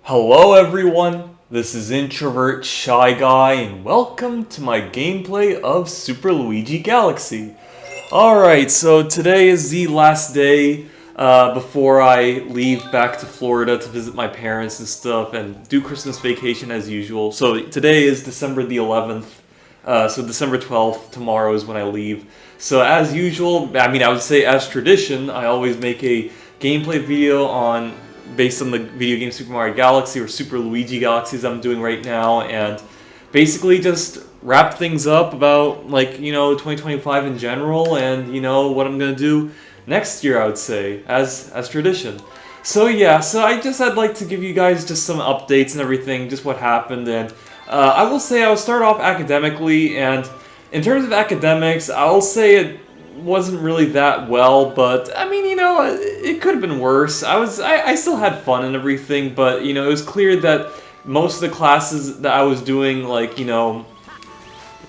Hello everyone, this is Introvert Shy Guy and welcome to my gameplay of Super Luigi Galaxy. Alright, so today is the last day before I leave back to Florida to visit my parents and stuff and do Christmas vacation as usual. So today is December the 11th, so December 12th, tomorrow is when I leave. So as usual, I would say as tradition, I always make a gameplay video based on the video game Super Mario Galaxy or Super Luigi Galaxies I'm doing right now, and basically just wrap things up about 2025 in general, and what I'm gonna do next year, I would say, as tradition. So yeah, I'd like to give you guys just some updates and everything, just what happened, and I will say I'll start off academically, and in terms of academics, I'll say it wasn't really that well, but it could have been worse. I still had fun and everything, but it was clear that most of the classes that I was doing,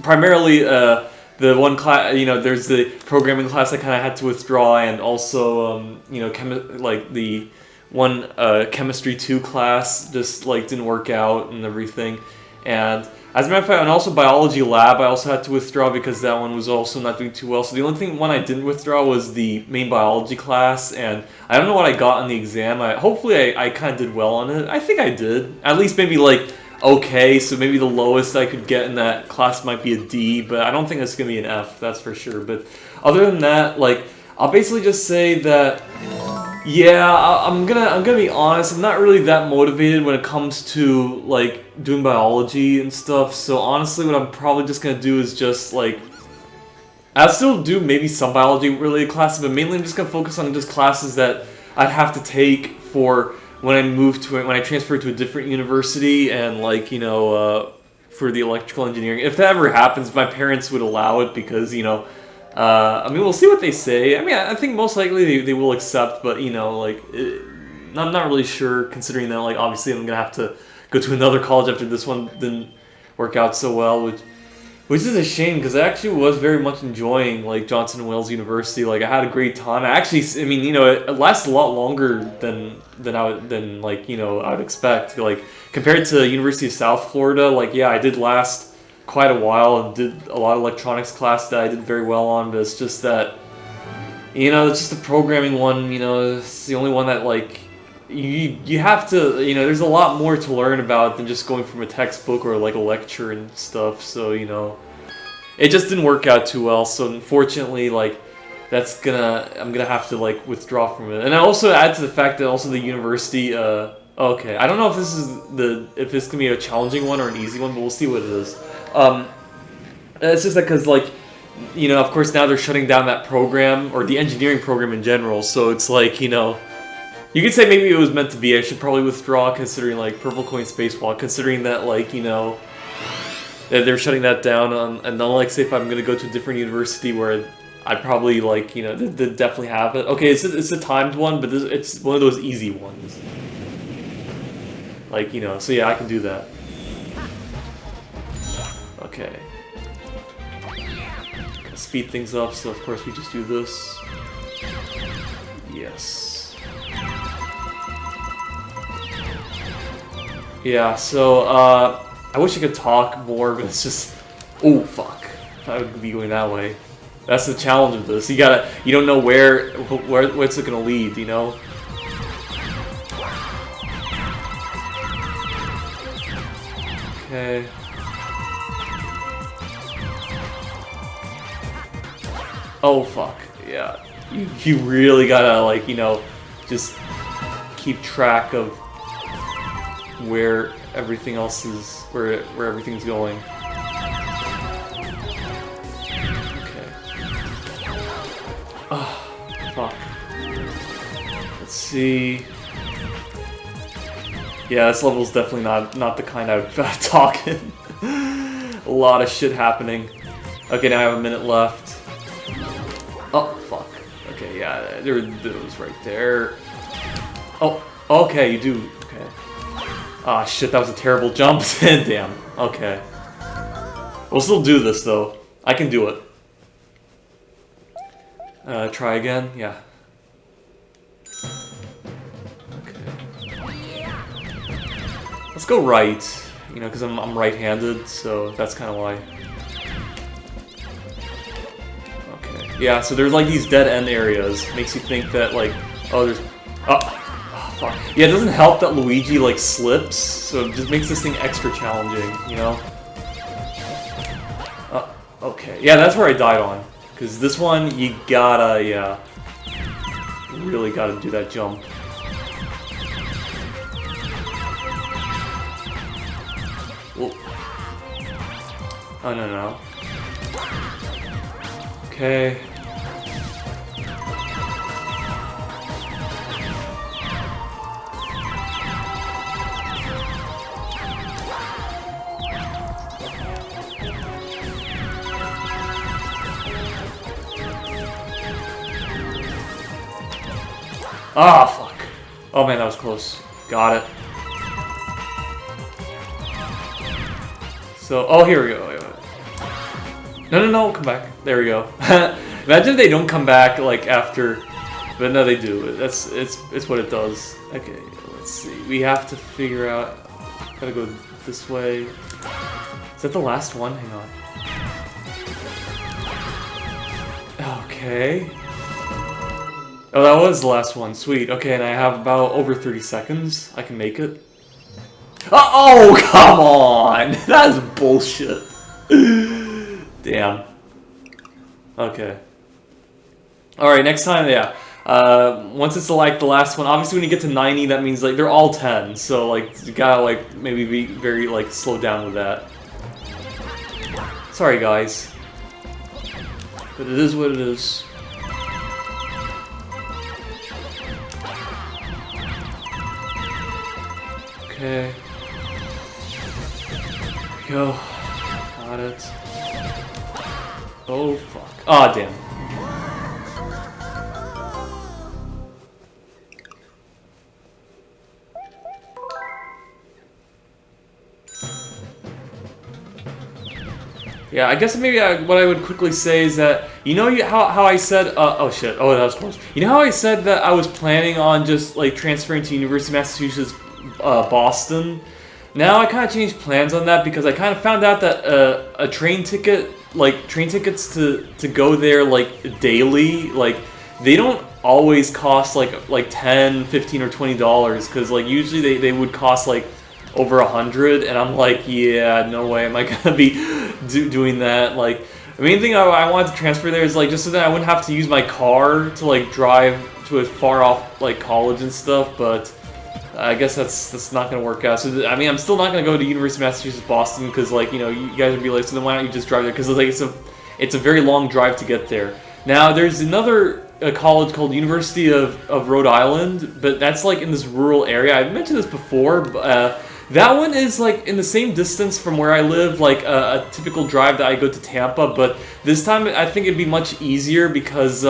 primarily the one class, there's the programming class I kind of had to withdraw, and also the one chemistry 2 class just didn't work out and everything. And as a matter of fact, and also biology lab, I also had to withdraw because that one was also not doing too well. So the only one I didn't withdraw was the main biology class, and I don't know what I got on the exam. Hopefully I kind of did well on it. I think I did. At least maybe okay, so maybe the lowest I could get in that class might be a D, but I don't think it's going to be an F, that's for sure. But other than that, I'll basically just say that, yeah, I'm gonna be honest, I'm not really that motivated when it comes to doing biology and stuff. So honestly, what I'm probably just gonna do is just I'll still do maybe some biology related classes, but mainly I'm just gonna focus on just classes that I'd have to take for when I transfer to a different university, and for the electrical engineering, if that ever happens, if my parents would allow it, because we'll see what they say. I think most likely they will accept, but I'm not really sure, considering that obviously I'm gonna have to go to another college after this one didn't work out so well, which is a shame, because I actually was very much enjoying Johnson & Wales University. I had a great time. It lasted a lot longer than I would expect. Compared to University of South Florida, yeah, I did last quite a while and did a lot of electronics class that I did very well on, but it's just that, it's just the programming one, it's the only one that you have to, there's a lot more to learn about than just going from a textbook or a lecture and stuff. So it just didn't work out too well. So unfortunately, I'm gonna have to withdraw from it. And I also add to the fact that also the university, okay, I don't know if this can be a challenging one or an easy one, but we'll see what it is. It's just that because of course now they're shutting down that program, or the engineering program in general. So it's you could say maybe it was meant to be. I should probably withdraw, considering Purple Coin Spacewalk, considering that that they're shutting that down. And then say if I'm gonna go to a different university where I'd probably they definitely have it. Okay, it's a timed one, but it's one of those easy ones. So yeah, I can do that. Okay. Speed things up, so of course we just do this. Yes. Yeah, so, I wish I could talk more, but it's just... Oh, fuck. I would be going that way. That's the challenge of this. You don't know where it's gonna lead, Okay. Oh, fuck. Yeah. You really gotta, just keep track of where everything else is, where everything's going. Okay. Oh, fuck. Let's see. Yeah, this level's definitely not the kind I would talk in. A lot of shit happening. Okay, now I have a minute left. Oh, fuck. Okay, yeah, there was right there. Oh, okay, you do. Okay. Ah, shit, that was a terrible jump. Damn. Okay. We'll still do this, though. I can do it. Try again? Yeah. Let's go right. You know, because I'm right-handed, so that's kind of why. Okay. Yeah, so there's like these dead-end areas. Makes you think that like, oh, there's... Oh, fuck. Yeah, it doesn't help that Luigi like slips, so it just makes this thing extra challenging, you know? Okay. Yeah, that's where I died on. Because this one, you gotta, yeah. You really gotta do that jump. Whoa. Oh, no. Okay. Ah, fuck. Oh man, that was close. Got it. So, oh, here we go. No, come back. There we go. Imagine if they don't come back, like, after... But no, they do. It's what it does. Okay, let's see. We have to figure out... Gotta go this way. Is that the last one? Hang on. Okay. Oh, that was the last one. Sweet. Okay, and I have about over 30 seconds. I can make it. Oh, come on! That's bullshit. Damn. Okay. Alright, next time, yeah. Once it's like the last one, obviously when you get to 90, that means like they're all 10. So like you gotta like maybe be very like slowed down with that. Sorry guys. But it is what it is. Okay. There we go. Got it. Oh fuck. Aw, damn. Yeah, I guess maybe what I would quickly say is that, you know how I said, oh shit, oh that was close. You know how I said that I was planning on just like transferring to University of Massachusetts Boston? Now I kind of changed plans on that because I kind of found out that a train ticket, like train tickets to go there like daily, like they don't always cost like $10, $15 or $20 because like usually they would cost like over $100, and I'm like, yeah, no way am I gonna be doing that. Like the main thing I wanted to transfer there is like just so that I wouldn't have to use my car to like drive to a far off like college and stuff, but I guess that's not gonna work out. So I mean, I'm still not gonna go to University of Massachusetts Boston because like, you know, you guys would be like, so then why don't you just drive there? Because like it's a very long drive to get there. Now there's another college called University of Rhode Island, but that's like in this rural area. I've mentioned this before, but that one is like in the same distance from where I live, like a typical drive that I go to Tampa, but this time I think it'd be much easier because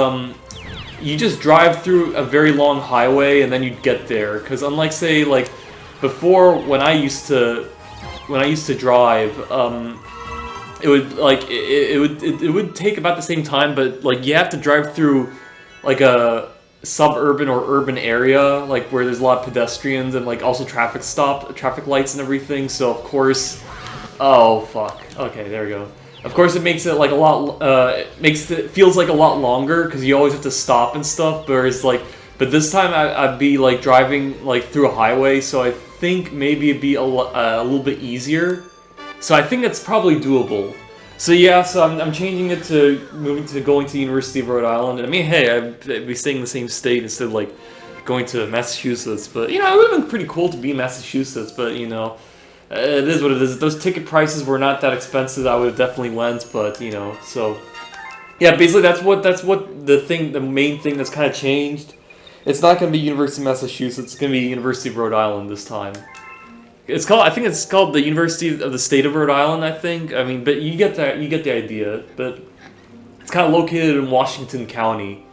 you just drive through a very long highway and then you'd get there. Because unlike say like before when I used to drive, it would like it would take about the same time, but like you have to drive through like a suburban or urban area, like where there's a lot of pedestrians and like also traffic lights and everything. So of course, oh fuck. Okay, there we go. Of course, it makes it like a lot. Feels like a lot longer because you always have to stop and stuff. But this time I'd be like driving like through a highway, so I think maybe it'd be a little bit easier. So I think that's probably doable. So yeah, so I'm changing it to going to University of Rhode Island. And I mean, hey, I'd be staying in the same state instead of like going to Massachusetts. But you know, it would have been pretty cool to be in Massachusetts. But you know, it is what it is. Those ticket prices were not that expensive. I would have definitely went. But you know, so yeah, basically that's what the main thing that's kind of changed. It's not going to be University of Massachusetts. It's going to be University of Rhode Island this time. I think it's called the University of the State of Rhode Island, I think. I mean, but you get the idea. But it's kind of located in Washington County,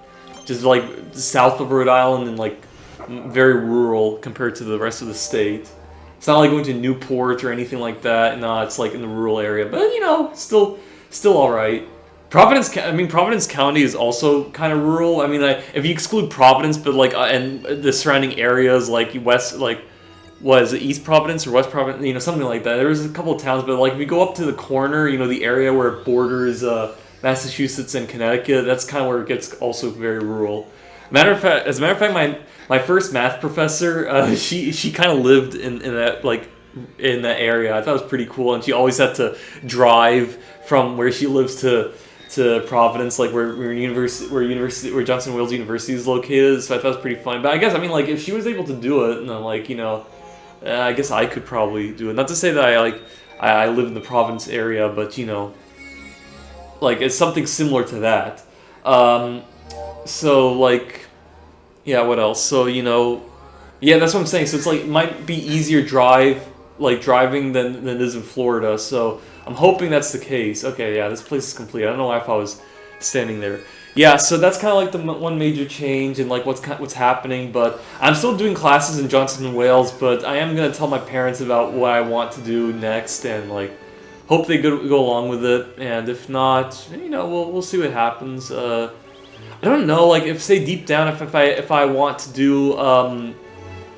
just like south of Rhode Island and like very rural compared to the rest of the state. It's not like going to Newport or anything like that. No, it's like in the rural area, but you know, still all right. Providence County is also kind of rural. I mean, if you exclude Providence, but like and the surrounding areas like was it East Providence or West Providence, something like that. There was a couple of towns, but like if you go up to the corner, the area where it borders Massachusetts and Connecticut, that's kind of where it gets also very rural. As a matter of fact, my first math professor, she kind of lived in that like in that area. I thought it was pretty cool, and she always had to drive from where she lives to Providence, like where Johnson Wales University is located. So I thought it was pretty fun. But I guess like if she was able to do it, and then like I guess I could probably do it. Not to say that I live in the Providence area, but like it's something similar to that. So like, yeah, what else? So yeah, that's what I'm saying. So it's like it might be easier driving than it is in Florida. So I'm hoping that's the case. Okay, yeah, this place is complete. I don't know if I was standing there. Yeah, so that's kind of like the one major change and like what's happening. But I'm still doing classes in Johnson and Wales, but I am gonna tell my parents about what I want to do next and like hope they go along with it. And if not, we'll see what happens. I don't know, like if say deep down if I want to do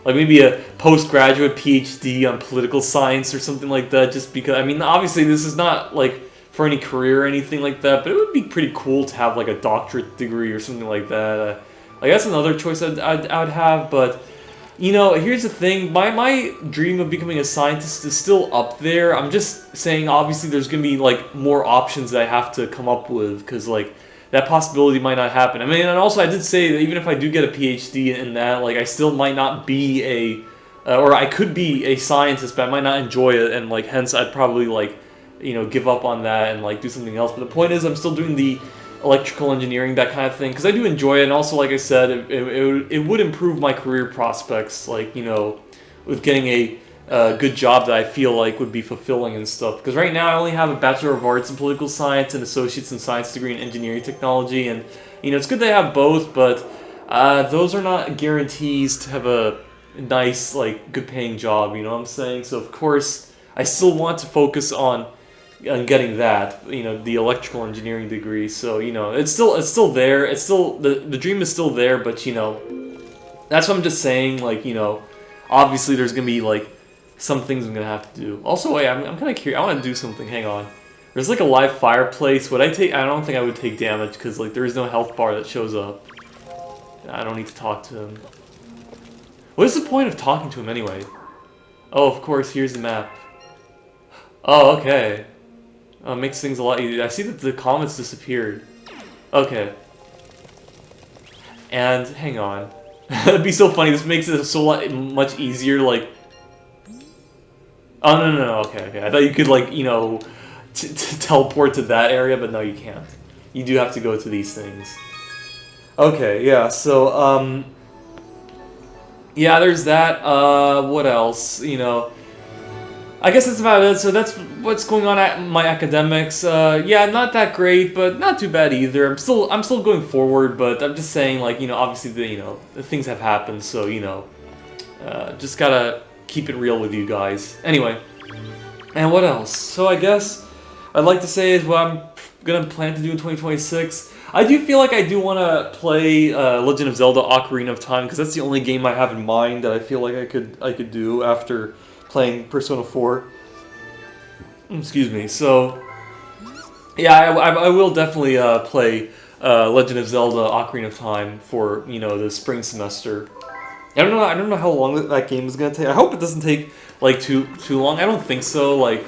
like maybe a postgraduate PhD on political science or something like that, just because obviously this is not like for any career or anything like that, but it would be pretty cool to have like a doctorate degree or something like that. Like that's another choice I'd have, but here's the thing, my dream of becoming a scientist is still up there. I'm just saying obviously there's gonna be like more options that I have to come up with, because like that possibility might not happen. And also I did say that even if I do get a PhD in that, like I still might not be or I could be a scientist, but I might not enjoy it, and like hence I'd probably like, give up on that and like do something else. But the point is, I'm still doing the electrical engineering, that kind of thing, because I do enjoy it, and also like I said, it would improve my career prospects, like with getting a good job that I feel like would be fulfilling and stuff. Because right now I only have a Bachelor of Arts in Political Science and Associates in Science degree in Engineering Technology, and it's good to have both, but those are not guarantees to have a nice, like, good paying job. You know what I'm saying? So of course I still want to focus on getting that, the electrical engineering degree. So it's still there. It's still the dream is still there, but that's what I'm just saying. Like obviously there's gonna be like some things I'm gonna have to do. Also, wait, I'm kind of curious. I want to do something. Hang on. There's like a live fireplace. Would I take? I don't think I would take damage because like there is no health bar that shows up. I don't need to talk to him. What is the point of talking to him anyway? Oh, of course. Here's the map. Oh, okay. It makes things a lot easier. I see that the comments disappeared. Okay. And hang on. It'd be so funny. This makes it so much easier. Like. Oh, no. Okay. I thought you could, like, teleport to that area, but no, you can't. You do have to go to these things. Okay, yeah, so, yeah, there's that. What else? I guess that's about it. So that's what's going on at my academics. Yeah, not that great, but not too bad either. I'm still going forward, but I'm just saying, like, obviously the things have happened, so, just gotta keep it real with you guys. Anyway, and what else? So I guess I'd like to say is what I'm gonna plan to do in 2026. I do feel like I do want to play Legend of Zelda: Ocarina of Time, because that's the only game I have in mind that I feel like I could do after playing Persona 4. Excuse me. So yeah, I will definitely play Legend of Zelda: Ocarina of Time for the spring semester. I don't know how long that game is gonna take. I hope it doesn't take like too long. I don't think so. Like,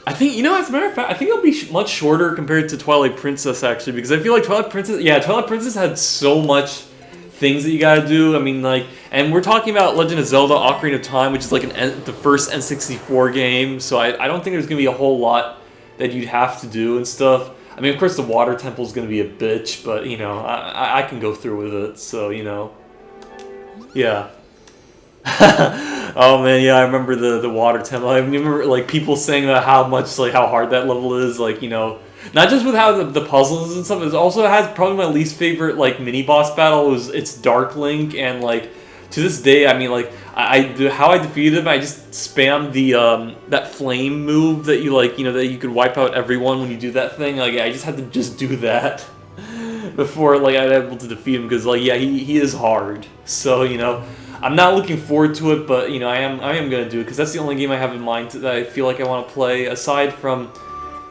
I think as a matter of fact, I think it'll be much shorter compared to Twilight Princess, actually, because I feel like Twilight Princess had so much things that you gotta do. And we're talking about Legend of Zelda: Ocarina of Time, which is like the first N64 game. So I don't think there's gonna be a whole lot that you'd have to do and stuff. Of course, the Water Temple is gonna be a bitch, but I can go through with it. So yeah. Oh man, yeah, I remember the Water Temple. I remember like people saying about how hard that level is, like, not just with how the puzzles and stuff, it also has probably my least favorite like mini boss battle it's Dark Link, and like to this day, how I defeated him, I just spammed the that flame move that that you could wipe out everyone when you do that thing. Like I just had to just do that before like I'd able to defeat him, because like yeah, he is hard. So I'm not looking forward to it, but you know, I am gonna do it because that's the only game I have in mind that I feel like I want to play. Aside from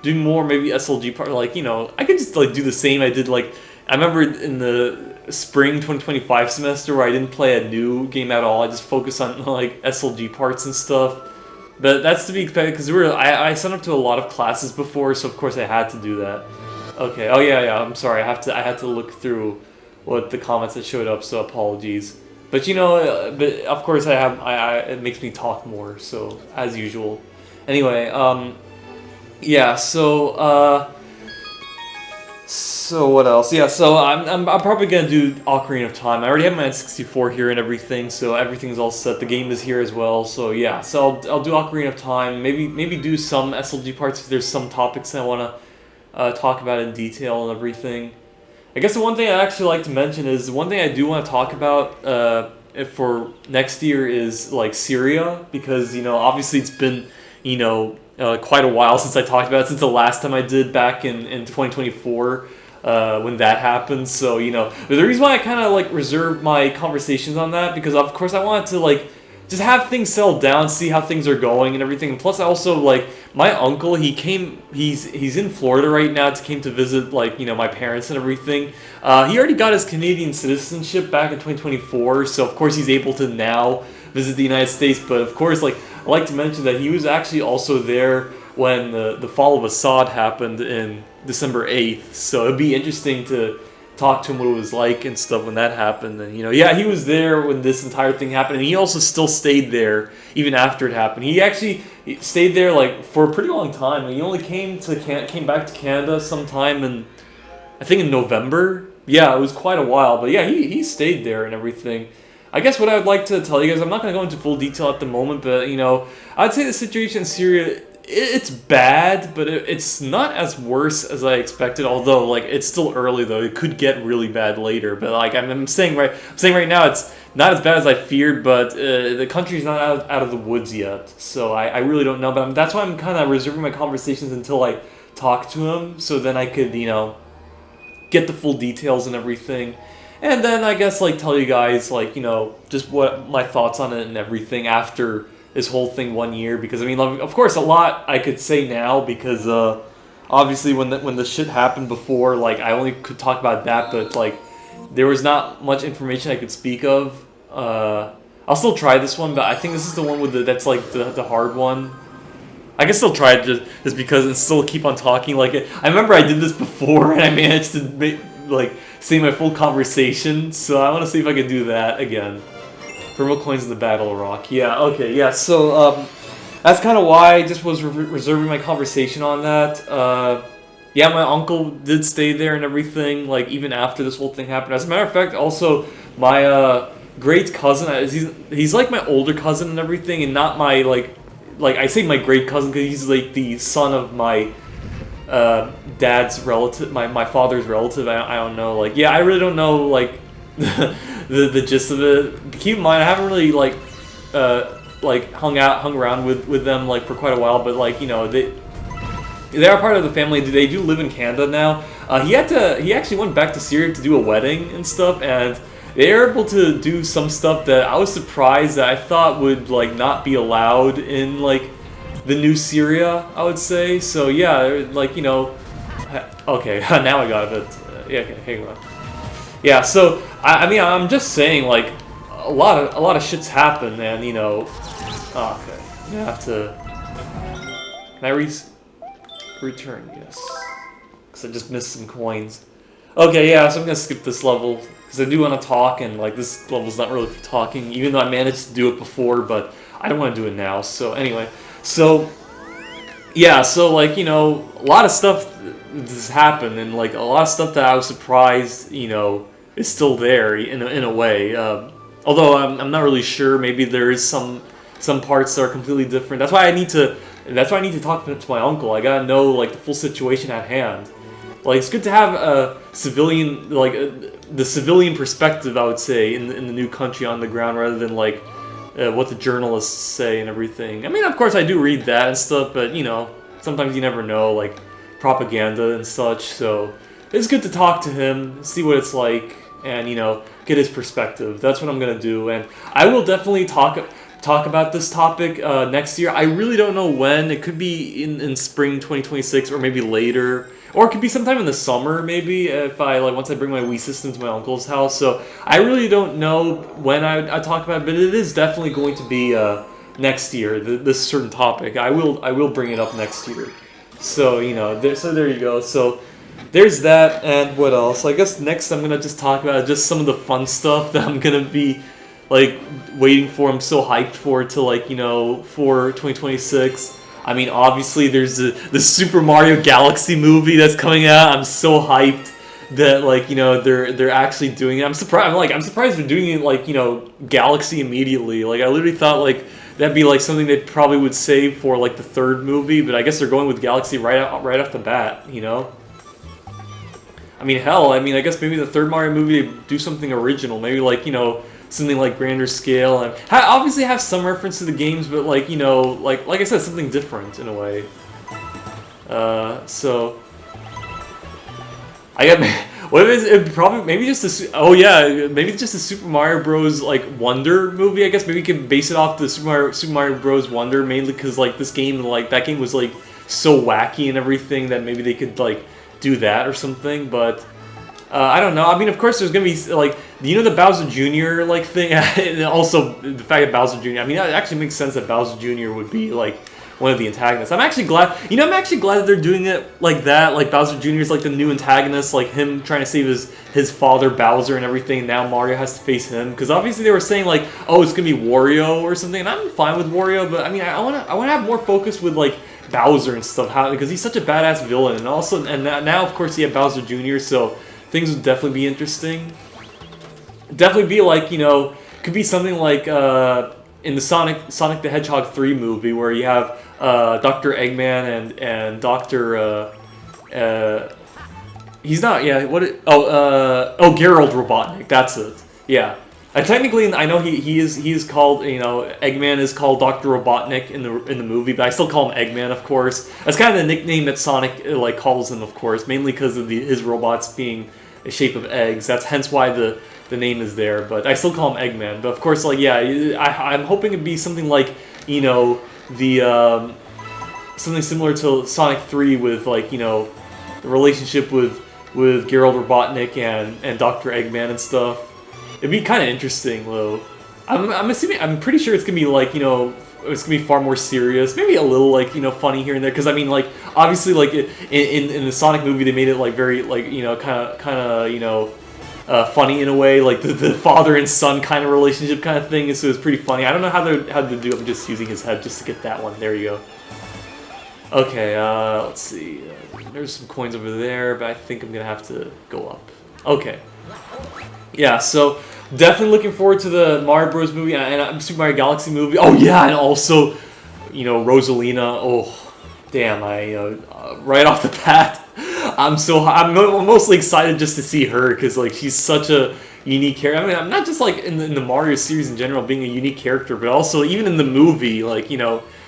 doing more, maybe SLG part, like you know, I could just like do the same I did. Like I remember in the spring 2025 semester where I didn't play a new game at all. I just focused on like SLG parts and stuff. But that's to be expected because I signed up to a lot of classes before, so of course I had to do that. Okay. Oh yeah. I'm sorry. I had to look through what the comments that showed up. So apologies. But you know, but of course it makes me talk more. So as usual. Anyway. Yeah. So what else? Yeah, so I'm probably gonna do Ocarina of Time. I already have my N64 here and everything, so everything's all set. The game is here as well, so yeah. So I'll do Ocarina of Time. Maybe do some SLG parts if there's some topics I wanna talk about in detail and everything. I guess the one thing I'd actually like to mention is the one thing I do want to talk about for next year is like Syria because you know obviously it's been you know quite a while since I talked about it since the last time I did back in 2024 when that happened. So you know the reason why I kind of like reserved my conversations on that because of course I wanted to like just have things settle down, see how things are going and everything. And plus, I also like my uncle. He's in Florida right now. Came to visit like you know my parents and everything. He already got his Canadian citizenship back in 2024, so of course he's able to now visit the United States. But of course, like I like to mention that he was actually also there when the fall of Assad happened in December 8th. So it'd be interesting to talk to him what it was like and stuff when that happened. And you know, yeah, he was there when this entire thing happened, and he also still stayed there even after it happened. He actually stayed there like for a pretty long time. He only came back to Canada sometime in I think in November. Yeah, it was quite a while, but yeah, he stayed there and everything. I guess what I would like to tell you guys, I'm not going to go into full detail at the moment, but you know, I'd say the situation in Syria, it's bad, but it's not as worse as I expected. Although, like, it's still early though; it could get really bad later. But like, I'm saying right now, it's not as bad as I feared. But the country's not out of the woods yet, so I really don't know. But that's why I'm kind of reserving my conversations until I talk to him, so then I could, you know, get the full details and everything. And then I guess like tell you guys like you know just what my thoughts on it and everything after this whole thing 1 year because I mean of course a lot I could say now because obviously when the shit happened before like I only could talk about that but like there was not much information I could speak of. I'll still try this one but I think this is the one with that's like the hard one. I can still try it just because and still keep on talking like it. I remember I did this before and I managed to make like say my full conversation, so I want to see if I can do that again. Purple coins in the Battle Rock. Yeah, okay, yeah. So that's kind of why I just was reserving my conversation on that. Yeah, my uncle did stay there and everything, like even after this whole thing happened. As a matter of fact, also my great cousin, he's like my older cousin and everything, and not my like I say my great cousin because he's like the son of my dad's relative, my father's relative. I don't know. Like, yeah, I really don't know like the gist of it. Keep in mind, I haven't really like hung around with them like for quite a while. But like you know they are part of the family. They do live in Canada now. He actually went back to Syria to do a wedding and stuff, and they were able to do some stuff that I was surprised that I thought would like not be allowed in like the new Syria, I would say. So yeah, like you know, okay, now I got it. Yeah, okay, hang on. Yeah, so I mean, I'm just saying, like a lot of shits happen, and you know, okay, I have to. Can I return? Yes, because I just missed some coins. Okay, yeah, so I'm gonna skip this level because I do want to talk, and like this level's not really for talking, even though I managed to do it before, but I don't want to do it now. So anyway. So, yeah, so, like, you know, a lot of stuff has happened, and, like, a lot of stuff that I was surprised, you know, is still there, in a way. Although I'm not really sure, maybe there is some parts that are completely different. That's why I need to talk to my uncle. I gotta know, like, the full situation at hand. Like, it's good to have a civilian, like, the civilian perspective, I would say, in the new country on the ground, rather than, like, what the journalists say and everything. I mean, of course, I do read that and stuff, but, you know, sometimes you never know, like, propaganda and such, so it's good to talk to him, see what it's like. and get his perspective. That's what I'm gonna do, and I will definitely talk about this topic next year. I really don't know when. It could be in spring 2026 or maybe later. Or it could be sometime in the summer, maybe, if once I bring my Wii system to my uncle's house. So I really don't know when I talk about it, but it is definitely going to be next year, this certain topic. I will bring it up next year. So, there you go. So there's that, and what else? I guess next I'm going to just talk about just some of the fun stuff that I'm going to be waiting for. I'm so hyped for for 2026. I mean, obviously there's the Super Mario Galaxy movie that's coming out. I'm so hyped that they're actually doing it. I'm surprised they're doing it Galaxy immediately. I literally thought that'd be something they probably would save for the third movie, but I guess they're going with Galaxy right off the bat. I mean, hell, I guess maybe the third Mario movie they do something original. Maybe something grander scale, and obviously have some reference to the games, but like I said, something different in a way. So I got what is it? Probably maybe just maybe just a Super Mario Bros. Wonder movie. I guess maybe you can base it off the Super Mario Bros. Wonder, mainly because this game that game was so wacky and everything that maybe they could do that or something, but. I don't know. I mean, of course, there's gonna be the Bowser Jr. Thing, and also the fact that Bowser Jr. I mean, it actually makes sense that Bowser Jr. would be one of the antagonists. I'm actually glad. I'm actually glad that they're doing it like that. Bowser Jr. is the new antagonist, him trying to save his father Bowser and everything. Now Mario has to face him because obviously they were saying oh, it's gonna be Wario or something, and I'm fine with Wario, but I mean, I wanna have more focus with Bowser and stuff, because he's such a badass villain, and also now of course you have Bowser Jr. So. Things would definitely be interesting. Definitely be could be something in the Sonic the Hedgehog 3 movie where you have Dr. Eggman and Dr. He's not Gerald Robotnik. That's it. Yeah. Technically, I know he is called Eggman is called Dr. Robotnik in the movie, but I still call him Eggman, of course. That's kind of the nickname that Sonic calls him, of course, mainly because of his robots being a shape of eggs. That's hence why the name is there. But I still call him Eggman. But of course, I'm hoping it'd be something the something similar to Sonic 3 with the relationship with Gerald Robotnik and Dr. Eggman and stuff. It'd be kind of interesting, though. I'm pretty sure it's gonna be it's gonna be far more serious. Maybe a little funny here and there. Because I mean, obviously, in the Sonic movie, they made it very kind of funny in a way, the father and son kind of relationship kind of thing. So it's pretty funny. I don't know how to do it. I'm just using his head just to get that one. There you go. Okay, let's see. There's some coins over there, but I think I'm gonna have to go up. Okay. Yeah, so definitely looking forward to the Mario Bros. Movie and Super Mario Galaxy movie. Oh yeah, and also, Rosalina. Oh, damn! Right off the bat, I'm mostly excited just to see her because she's such a unique character. I mean, I'm not just in the Mario series in general being a unique character, but also even in the movie,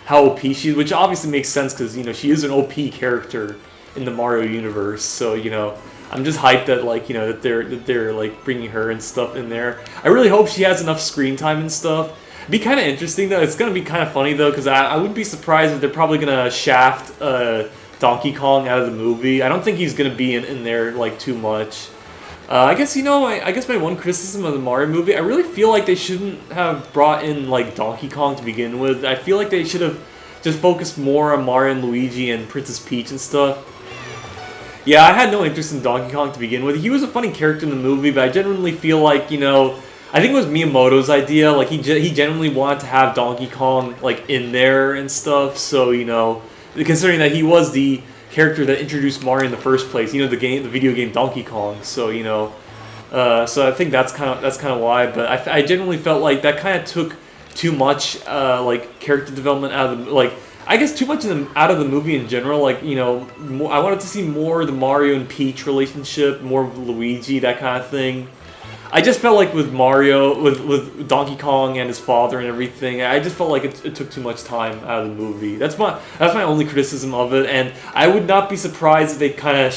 how OP she is, which obviously makes sense because she is an OP character in the Mario universe. So I'm just hyped that that they're bringing her and stuff in there. I really hope she has enough screen time and stuff. It'd be kind of interesting though. It's gonna be kind of funny though because I wouldn't be surprised if they're probably gonna shaft Donkey Kong out of the movie. I don't think he's gonna be in there too much. I guess I guess my one criticism of the Mario movie, I really feel like they shouldn't have brought in Donkey Kong to begin with. I feel like they should have just focused more on Mario and Luigi and Princess Peach and stuff. Yeah, I had no interest in Donkey Kong to begin with. He was a funny character in the movie, but I genuinely feel I think it was Miyamoto's idea. He genuinely wanted to have Donkey Kong in there and stuff. So considering that he was the character that introduced Mario in the first place, the video game Donkey Kong. So so I think that's kind of why. But I genuinely felt that kind of took too much character development out of the I guess too much out of the movie in general. I wanted to see more of the Mario and Peach relationship, more of Luigi, that kind of thing. I just felt with Mario, with Donkey Kong and his father and everything, I just felt it took too much time out of the movie. That's my only criticism of it, and I would not be surprised if they kind of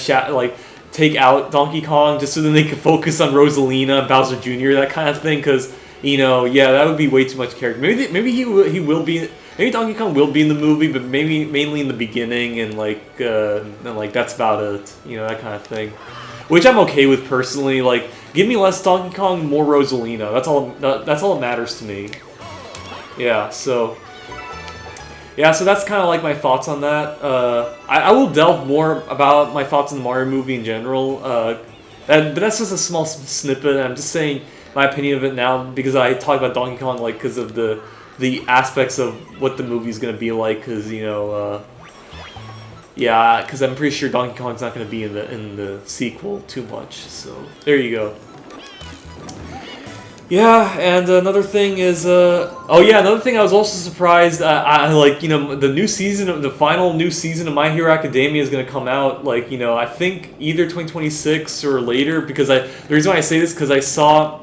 take out Donkey Kong just so then they could focus on Rosalina and Bowser Jr. that kind of thing. Because yeah, that would be way too much character. Maybe he will be. Maybe Donkey Kong will be in the movie, but maybe mainly in the beginning and like that's about it. That kind of thing. Which I'm okay with personally. Like, give me less Donkey Kong, more Rosalina. That's all. That's all that matters to me. Yeah. So that's kind of like my thoughts on that. I will delve more about my thoughts on the Mario movie in general. But that's just a small snippet. I'm just saying my opinion of it now because I talk about Donkey Kong like because of the aspects of what the movie's gonna be like. Because yeah, because I'm pretty sure Donkey Kong's not gonna be in the sequel too much. So there you go. Yeah, and another thing is, another thing I was also surprised. I like, the new season, the final new season of My Hero Academia is gonna come out. Like, I think either 2026 or later. Because the reason why I say this because I saw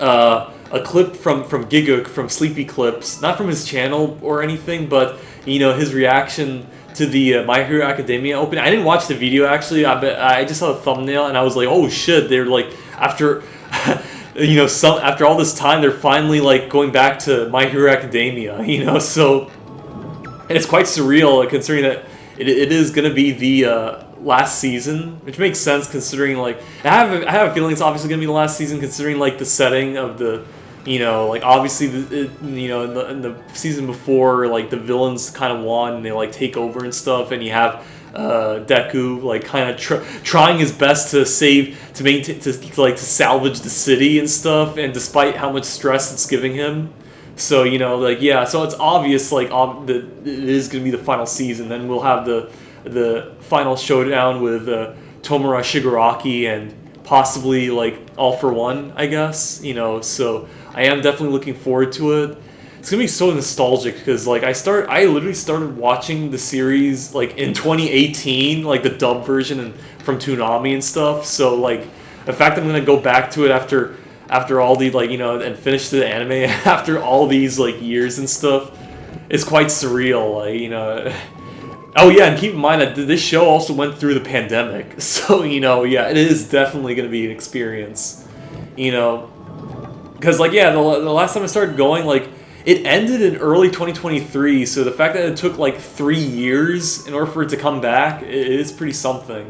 a clip from Giga from Sleepy Clips, not from his channel or anything, but his reaction to the My Hero Academia opening. I didn't watch the video actually. I just saw the thumbnail and I was like, oh shit! They're like after. After all this time, they're finally like going back to My Hero Academia, so and it's quite surreal considering that it is gonna be the last season, which makes sense considering like I have a feeling it's obviously gonna be the last season considering like the setting of the like obviously in the season before like the villains kind of won and they like take over and stuff, and you have Deku like kind of trying his best to maintain to salvage the city and stuff, and despite how much stress it's giving him. So so it's obvious that it is going to be the final season. Then we'll have the final showdown with Tomura Shigaraki and possibly like All For One, I guess. So I am definitely looking forward to it. It's gonna be so nostalgic because like I literally started watching the series like in 2018, like the dub version and from Toonami and stuff. So like the fact that I'm gonna go back to it after all the and finish the anime after all these like years and stuff, is quite surreal. Oh yeah, and keep in mind that this show also went through the pandemic, so yeah, it is definitely gonna be an experience. Because like yeah, the last time I started going like. It ended in early 2023, so the fact that it took like 3 years in order for it to come back, it is pretty something.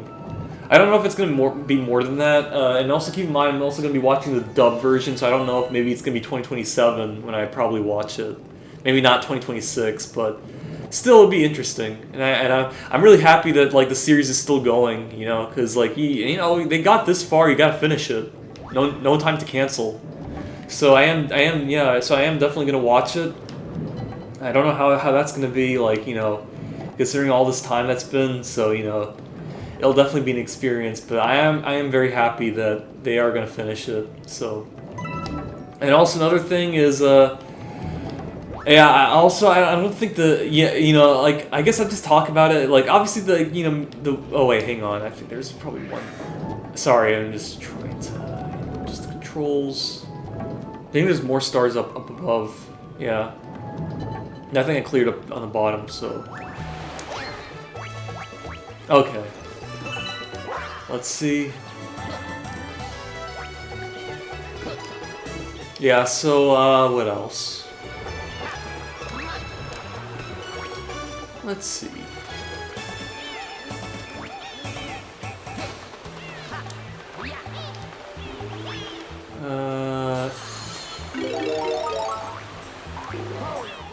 I don't know if it's going to be more than that, and also keep in mind I'm also going to be watching the dub version, so I don't know if maybe it's going to be 2027 when I probably watch it. Maybe not 2026, but still it'll be interesting. And I'm really happy that like the series is still going, because like they got this far, you got to finish it. No time to cancel. So I am definitely gonna watch it. I don't know how that's gonna be like, considering all this time that's been. So it'll definitely be an experience. But I am very happy that they are gonna finish it. So, and also another thing is I don't think I guess I'll just talk about it. Like obviously oh wait, hang on. I think there's probably one. Sorry, I'm just trying to just the controls. I think there's more stars up above. Yeah. I think I cleared up on the bottom, so. Okay. Let's see. Yeah, so, what else? Let's see.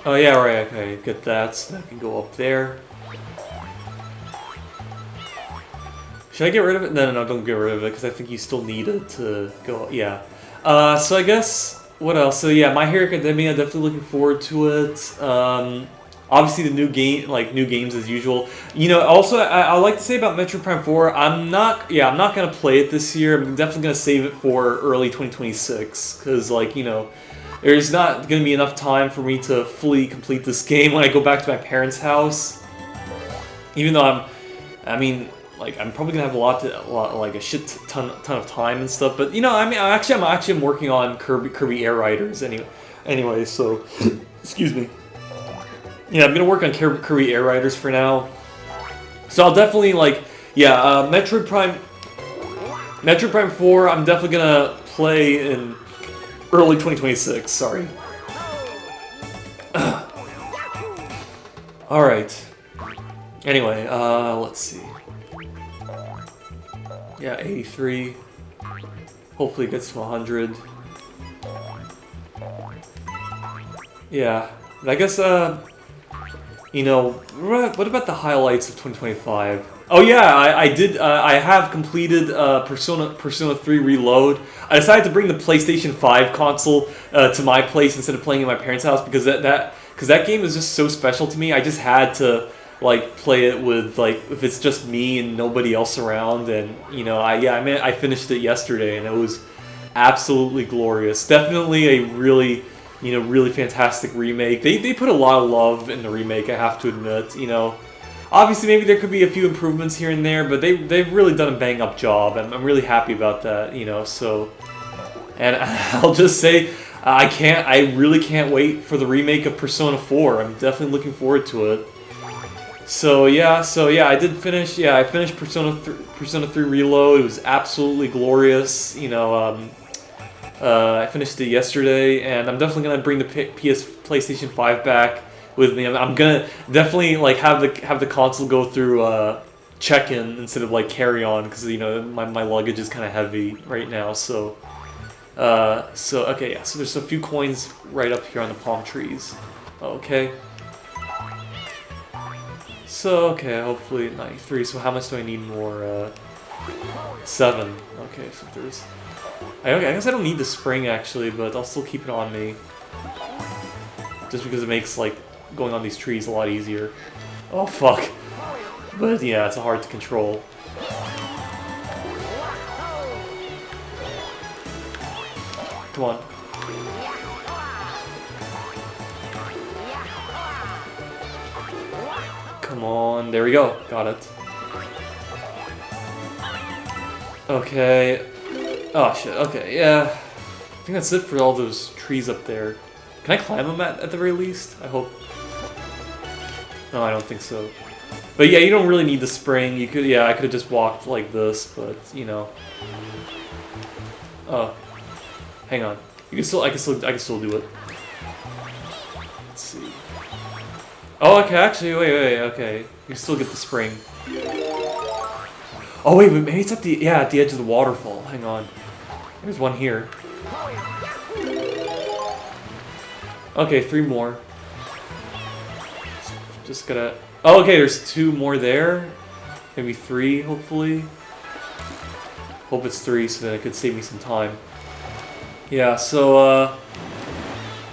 Oh yeah, right, okay, get that, so that can go up there. Should I get rid of it? No, don't get rid of it, because I think you still need it to go, yeah. So I guess, what else? So yeah, My Hero Academia, definitely looking forward to it. Obviously the new games as usual. Also, I like to say about Metroid Prime 4, I'm not gonna play it this year. I'm definitely gonna save it for early 2026, because there's not going to be enough time for me to fully complete this game when I go back to my parents' house. Even though I'm probably going to have a shit ton of time and stuff. But I'm actually working on Kirby Air Riders anyway. So, excuse me. Yeah, I'm going to work on Kirby Air Riders for now. So I'll definitely Metroid Prime. Metroid Prime 4, I'm definitely gonna play in early 2026. Sorry. All right. Anyway, let's see. Yeah, 83. Hopefully it gets to 100. Yeah, I guess, you know, what about the highlights of 2025? Oh yeah, I have completed Persona 3 Reload. I decided to bring the PlayStation 5 console to my place instead of playing in my parents' house because that game is just so special to me. I just had to like play it with like if it's just me and nobody else around, and you know, I finished it yesterday and it was absolutely glorious. Definitely a really, you know, really fantastic remake. They put a lot of love in the remake, I have to admit. You know, obviously maybe there could be a few improvements here and there, but they've really done a bang up job, and I'm really happy about that. You know, so, and I'll just say I really can't wait for the remake of Persona 4. I'm definitely looking forward to it. So yeah, I did finish. Yeah, I finished Persona 3 Reload. It was absolutely glorious. You know, I finished it yesterday, and I'm definitely gonna bring the PlayStation 5 back with me. I'm gonna definitely like have the console go through check-in instead of like carry-on because you know my luggage is kind of heavy right now. So okay, yeah. So there's a few coins right up here on the palm trees. Okay. So, okay, hopefully 93. So how much do I need more? 7. Okay, so there's... I guess I don't need the spring, actually, but I'll still keep it on me. Just because it makes, like, going on these trees a lot easier. Oh, fuck. But, yeah, it's hard to control. Come on. Come on, there we go. Got it. Okay. Oh shit, okay, yeah. I think that's it for all those trees up there. Can I climb them at the very least? I hope. No, I don't think so. But yeah, you don't really need the spring. You could, yeah, I could have just walked like this, but you know. Oh, hang on. You can still, I can still do it. Let's see. Oh, okay, actually, wait, okay. You can still get the spring. Oh, wait, maybe it's at the, yeah, at the edge of the waterfall. Hang on. There's one here. Okay, 3 more. Just gotta... Oh, okay, there's 2 more there. Maybe 3, hopefully. Hope it's 3, so then it could save me some time. Yeah, so,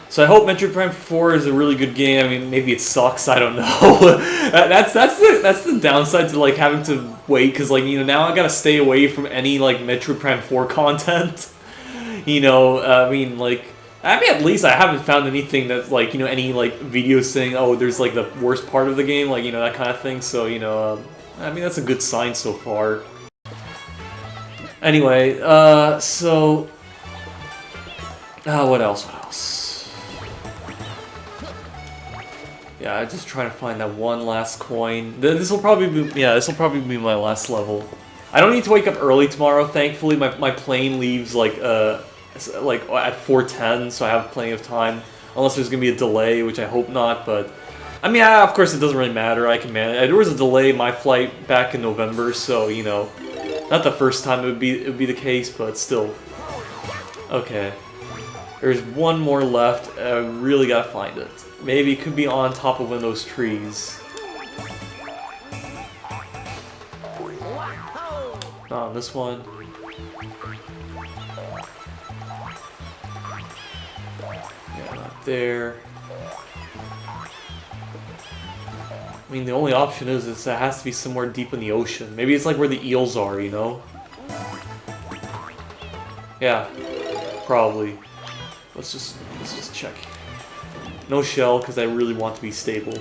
so I hope Metroid Prime 4 is a really good game. I mean, maybe it sucks. I don't know. that's the downside to like having to wait, because like you know now I gotta stay away from any like Metroid Prime 4 content. You know, I mean at least I haven't found anything that's like you know any like videos saying oh there's like the worst part of the game, like you know that kind of thing. So you know, I mean that's a good sign so far. Anyway, so what else? Yeah, I'm just trying to find that one last coin. This will probably be my last level. I don't need to wake up early tomorrow. Thankfully, my plane leaves like at 4:10, so I have plenty of time. Unless there's gonna be a delay, which I hope not. But I mean, of course, it doesn't really matter. I can manage. There was a delay in my flight back in November, so you know, not the first time it would be the case, but still. Okay, there's one more left. I really gotta find it. Maybe it could be on top of one of those trees. Not on this one. Yeah, not there. I mean, the only option is it has to be somewhere deep in the ocean. Maybe it's like where the eels are, you know? Yeah, probably. Let's just check. No shell, because I really want to be stable.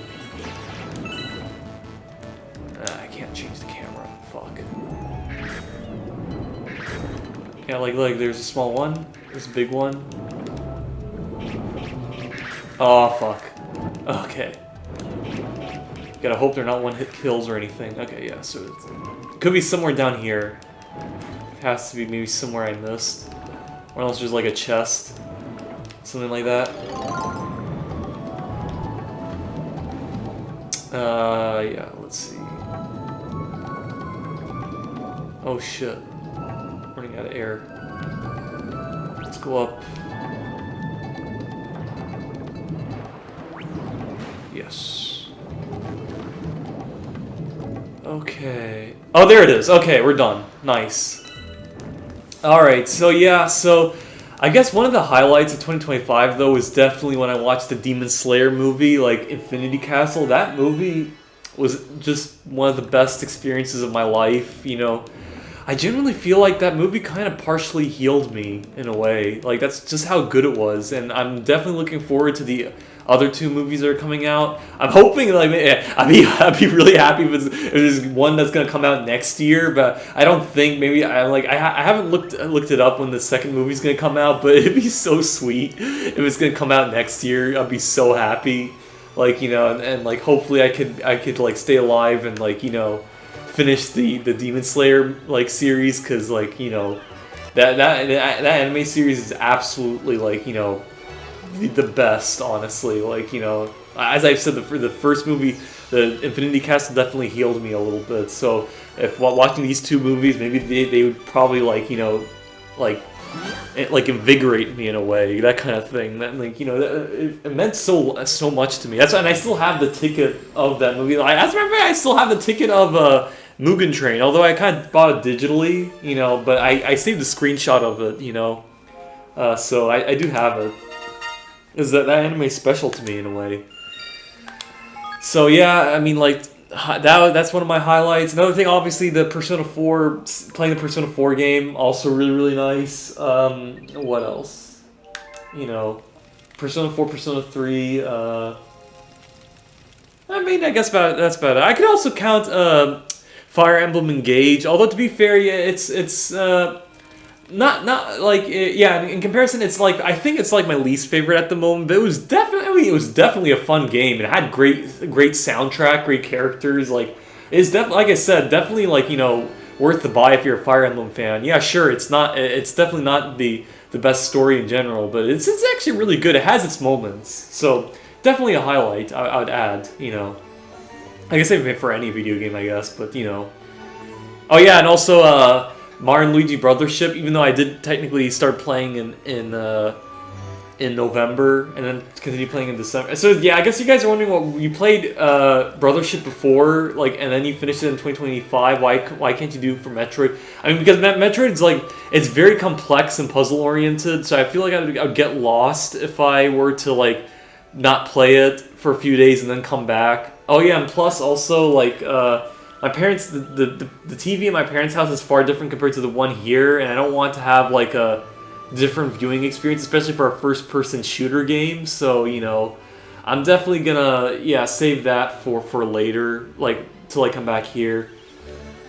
I can't change the camera. Fuck. Yeah, like there's a small one. There's a big one. Oh, fuck. Okay. Gotta hope they're not one-hit kills or anything. Okay, yeah, so it could be somewhere down here. has to be maybe somewhere I missed. Or else there's like a chest. Something like that. Yeah, let's see. Oh shit. Running out of air. Let's go up. Yes. Okay. Oh, there it is. Okay, we're done. Nice. Alright, so yeah, so I guess one of the highlights of 2025 though was definitely when I watched the Demon Slayer movie, like Infinity Castle. That movie was just one of the best experiences of my life, you know. I genuinely feel like that movie kind of partially healed me in a way. Like that's just how good it was, and I'm definitely looking forward to the other two movies that are coming out. I'm hoping like I'd be really happy if there's one that's gonna come out next year, but I don't think maybe I haven't looked it up when the second movie's gonna come out, but it'd be so sweet if it's gonna come out next year. I'd be so happy, like you know, and like hopefully I could like stay alive and like you know finish the Demon Slayer like series because like you know that anime series is absolutely like you know the best, honestly. Like you know, as I've said, the first movie, the Infinity Castle, definitely healed me a little bit. So if while watching these two movies, maybe they would probably like you know, like invigorate me in a way, that kind of thing. That like you know, it meant so much to me. That's and I still have the ticket of that movie. As a matter of fact, I still have the ticket of Mugen Train, although I kind of bought it digitally, you know. But I saved a screenshot of it, you know. So I do have it. Is that anime is special to me in a way. So yeah, I mean like that's one of my highlights. Another thing, obviously, the Persona 4 playing the Persona 4 game, also really nice. What else? You know, Persona 4, Persona 3. I mean, I guess that's about it. I could also count Fire Emblem Engage. Although to be fair, yeah, it's not like yeah. In comparison, it's like I think it's like my least favorite at the moment. But it was definitely a fun game. It had great soundtrack, great characters. Like it's definitely like I said, definitely like you know worth the buy if you're a Fire Emblem fan. Yeah, sure, it's definitely not the best story in general, but it's actually really good. It has its moments, so definitely a highlight. I would add, you know. I guess even for any video game, I guess, but you know. Oh yeah, and also Mario and Luigi Brothership, even though I did technically start playing in November and then continue playing in December. So yeah, I guess you guys are wondering what you played Brothership before, like, and then you finished it in 2025. Why can't you do for Metroid? I mean, because Metroid's like it's very complex and puzzle oriented, so I feel like I'd get lost if I were to like not play it for a few days and then come back. Oh yeah, and plus also like my parents, the TV in my parents' house is far different compared to the one here, and I don't want to have like a different viewing experience, especially for a first-person shooter game. So you know, I'm definitely gonna save that for later, like till I come back here.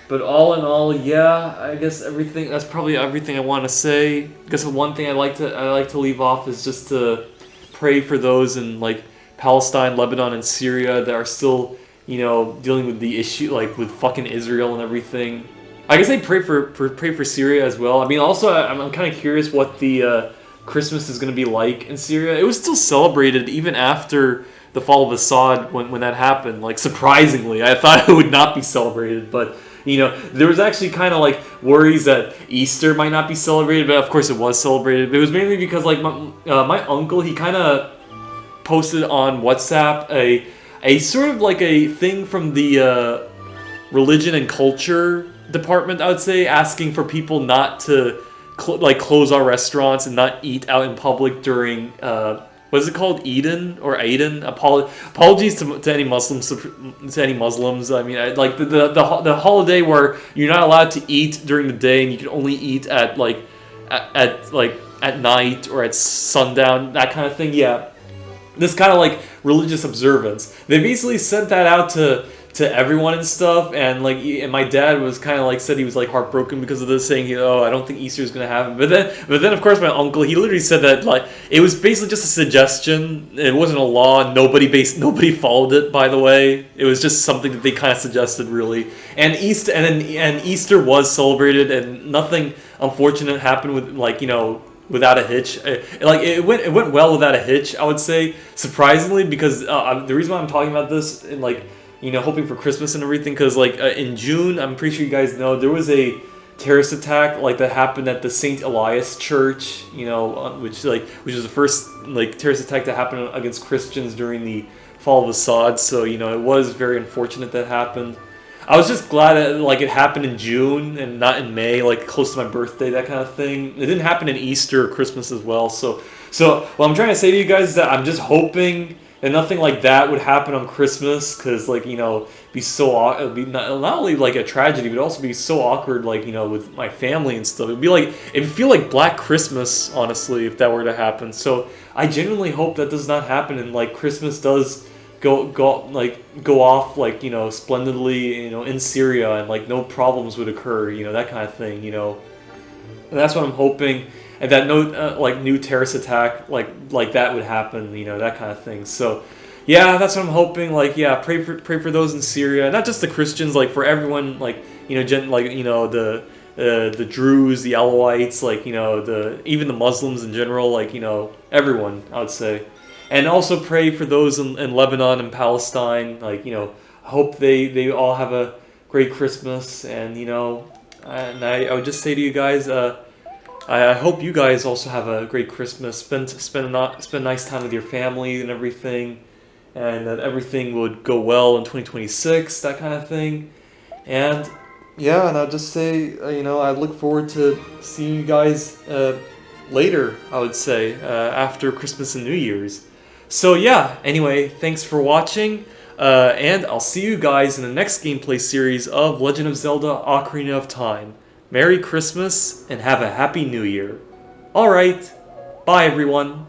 But all in all, yeah, I guess that's probably everything I want to say. I guess the one thing I like to leave off is just to pray for those in like Palestine, Lebanon, and Syria that are still, you know, dealing with the issue, like with fucking Israel and everything. I guess I pray for Syria as well. I mean, also I'm kind of curious what the Christmas is going to be like in Syria. It was still celebrated even after the fall of Assad when that happened. Like surprisingly, I thought it would not be celebrated, but you know, there was actually kind of like worries that Easter might not be celebrated, but of course it was celebrated. It was mainly because like my uncle, he kind of posted on WhatsApp a sort of like a thing from the religion and culture department, I would say, asking for people not to close our restaurants and not eat out in public during what is it called, Eid or Aiden? Apologies to any Muslims. I mean, like the holiday where you're not allowed to eat during the day and you can only eat at at night or at sundown, that kind of thing. Yeah, this kind of like religious observance. They basically sent that out to to everyone and stuff, and like, and my dad was kind of like said he was like heartbroken because of this, saying, I don't think Easter is gonna happen. But then of course my uncle, he literally said that like it was basically just a suggestion. It wasn't a law. Nobody followed it. By the way, it was just something that they kind of suggested, really. And Easter was celebrated, and nothing unfortunate happened with like without a hitch. It went well without a hitch, I would say, surprisingly, because the reason why I'm talking about this and like hoping for Christmas and everything, because like in June, I'm pretty sure you guys know, there was a terrorist attack like that happened at the St. Elias Church, which was the first like terrorist attack that happened against Christians during the fall of Assad. So it was very unfortunate that happened. I was just glad that like it happened in June and not in May, like close to my birthday, that kind of thing. It didn't happen in Easter or Christmas as well. So what I'm trying to say to you guys is that I'm just hoping that nothing like that would happen on Christmas, because like it'd be not only like a tragedy, but also be so awkward, like with my family and stuff. It'd feel like Black Christmas, honestly, if that were to happen. So I genuinely hope that does not happen, and like Christmas does go off like splendidly in Syria, and like no problems would occur, that kind of thing, and that's what I'm hoping, and that no like new terrorist attack like that would happen, that kind of thing. So yeah, that's what I'm hoping. Like, yeah, pray for those in Syria, not just the Christians, like for everyone, like the Druze, the Alawites, like even the Muslims in general, like everyone, I would say. And also pray for those in Lebanon and Palestine. Like, I hope they all have a great Christmas. And, and I would just say to you guys, I hope you guys also have a great Christmas. Spend a nice time with your family and everything. And that everything would go well in 2026, that kind of thing. And, yeah, and I'll just say, I look forward to seeing you guys later, I would say, after Christmas and New Year's. So yeah, anyway, thanks for watching, and I'll see you guys in the next gameplay series of Legend of Zelda: Ocarina of Time. Merry Christmas, and have a Happy New Year. Alright, bye everyone.